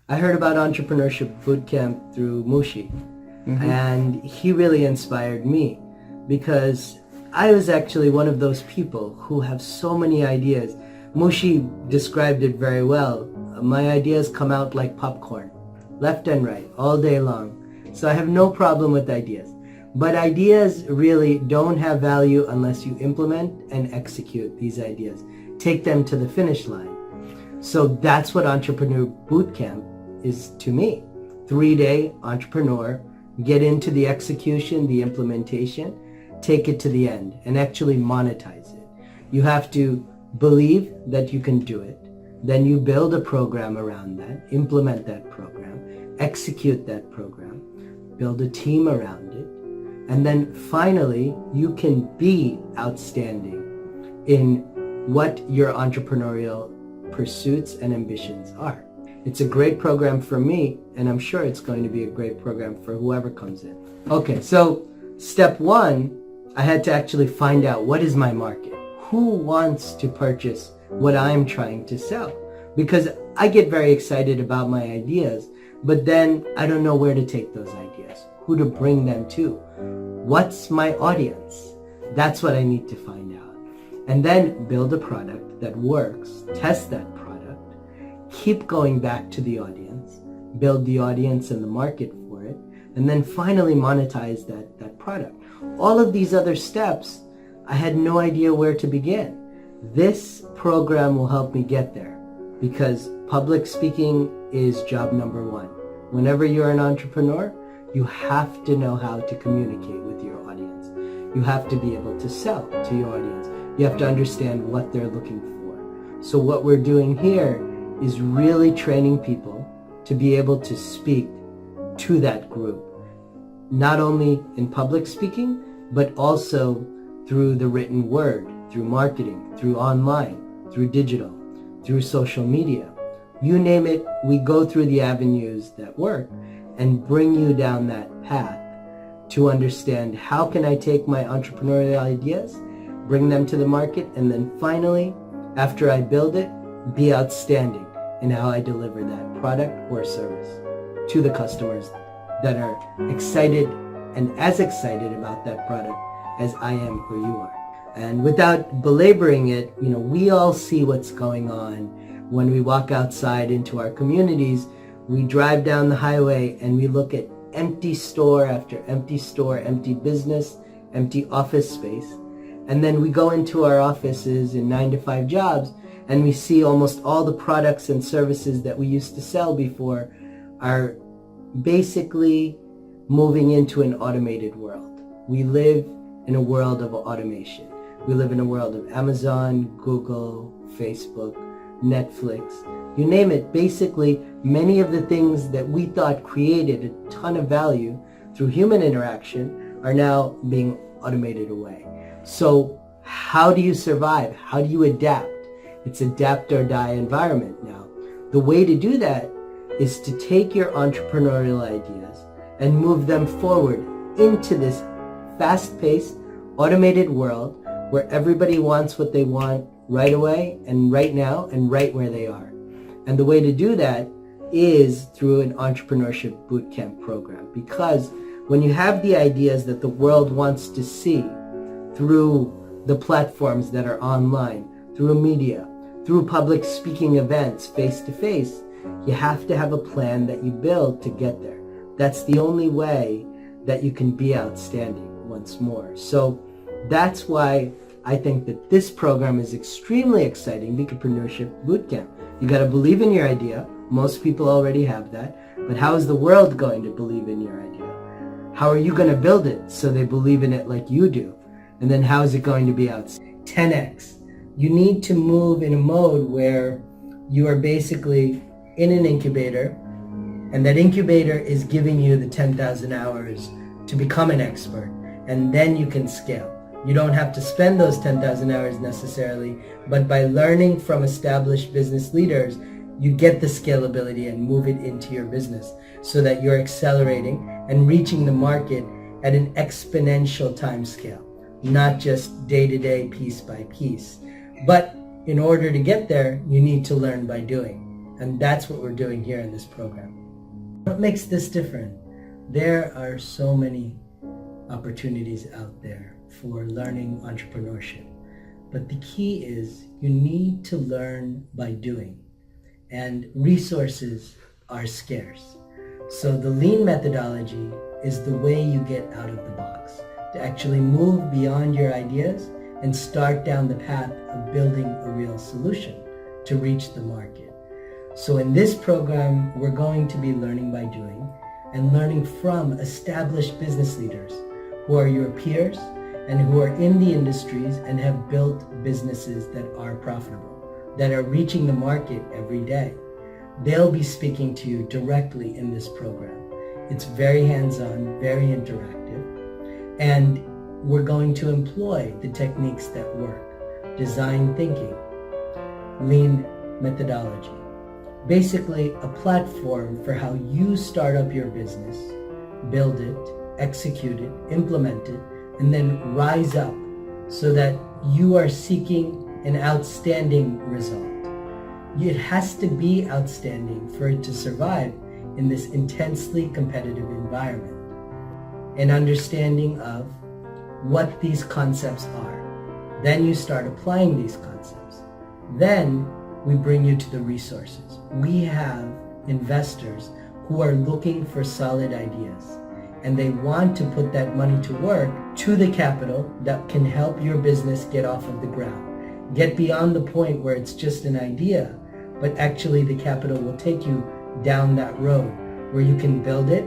I heard about Entrepreneurship Bootcamp through Mushi, and he really inspired me because I was actually one of those people who have so many ideas. Mushi described it very well. My ideas come out like popcorn, left and right, all day long. So I have no problem with ideas. But ideas really don't have value unless you implement and execute these ideas. Take them to the finish line. So that's what Entrepreneur Bootcamp is to me. 3-day entrepreneur, get into the execution, the implementation, take it to the end, and actually monetize it. You have to believe that you can do it. Then you build a program around that, implement that program, execute that program, build a team around it, and then finally you can be outstanding in what your entrepreneurial pursuits and ambitions are. It's a great program for me, and I'm sure it's going to be a great program for whoever comes in. Okay, so step one, I had to actually find out what is my market. Who wants to purchase what I'm trying to sell? Because I get very excited about my ideas, but then I don't know where to take those ideas, who to bring them to. What's my audience? That's what I need to find out. And then build a product that works, test that product, keep going back to the audience, build the audience and the market for it, and then finally monetize that product. All of these other steps, I had no idea where to begin. This program will help me get there because public speaking is job number one. Whenever you're an entrepreneur, you have to know how to communicate with your audience. You have to be able to sell to your audience. You have to understand what they're looking for. So what we're doing here is really training people to be able to speak to that group, not only in public speaking, but also through the written word, through marketing, through online, through digital, through social media. You name it, we go through the avenues that work and bring you down that path to understand how can I take my entrepreneurial ideas, bring them to the market, and then finally, after I build it, be outstanding in how I deliver that product or service to the customers that are excited and as excited about that product as I am or you are. And without belaboring it, we all see what's going on when we walk outside into our communities. We drive down the highway and we look at empty store after empty store, empty business, empty office space. And then we go into our offices in 9-to-5 jobs and we see almost all the products and services that we used to sell before are basically moving into an automated world. We live in a world of automation. We live in a world of Amazon, Google, Facebook, Netflix, you name it. Basically, many of the things that we thought created a ton of value through human interaction are now being automated away. So how do you survive? How do you adapt? It's adapt or die environment now. The way to do that is to take your entrepreneurial ideas and move them forward into this fast-paced, automated world where everybody wants what they want right away and right now and right where they are. And the way to do that is through an Entrepreneurship Bootcamp program, because when you have the ideas that the world wants to see through the platforms that are online, through media, through public speaking events, face-to-face, you have to have a plan that you build to get there. That's the only way that you can be outstanding once more. So that's why I think that this program is extremely exciting, the Entrepreneurship Bootcamp. You got to believe in your idea. Most people already have that. But how is the world going to believe in your idea? How are you going to build it so they believe in it like you do? And then how is it going to be out? 10x. You need to move in a mode where you are basically in an incubator, and that incubator is giving you the 10,000 hours to become an expert, and then you can scale. You don't have to spend those 10,000 hours necessarily, but by learning from established business leaders, you get the scalability and move it into your business so that you're accelerating and reaching the market at an exponential time scale, not just day-to-day, piece by piece. But in order to get there, you need to learn by doing. And that's what we're doing here in this program. What makes this different? There are so many opportunities out there for learning entrepreneurship. But the key is you need to learn by doing. And resources are scarce. So the lean methodology is the way you get out of the box, to actually move beyond your ideas and start down the path of building a real solution to reach the market. So in this program, we're going to be learning by doing and learning from established business leaders who are your peers and who are in the industries and have built businesses that are profitable, that are reaching the market every day. They'll be speaking to you directly in this program. It's very hands-on, very interactive, and we're going to employ the techniques that work. Design thinking, lean methodology. Basically, a platform for how you start up your business, build it, execute it, implement it, and then rise up so that you are seeking an outstanding result. It has to be outstanding for it to survive in this intensely competitive environment. An understanding of what these concepts are. Then you start applying these concepts. Then we bring you to the resources. We have investors who are looking for solid ideas, and they want to put that money to work, to the capital that can help your business get off of the ground, get beyond the point where it's just an idea, but actually the capital will take you down that road where you can build it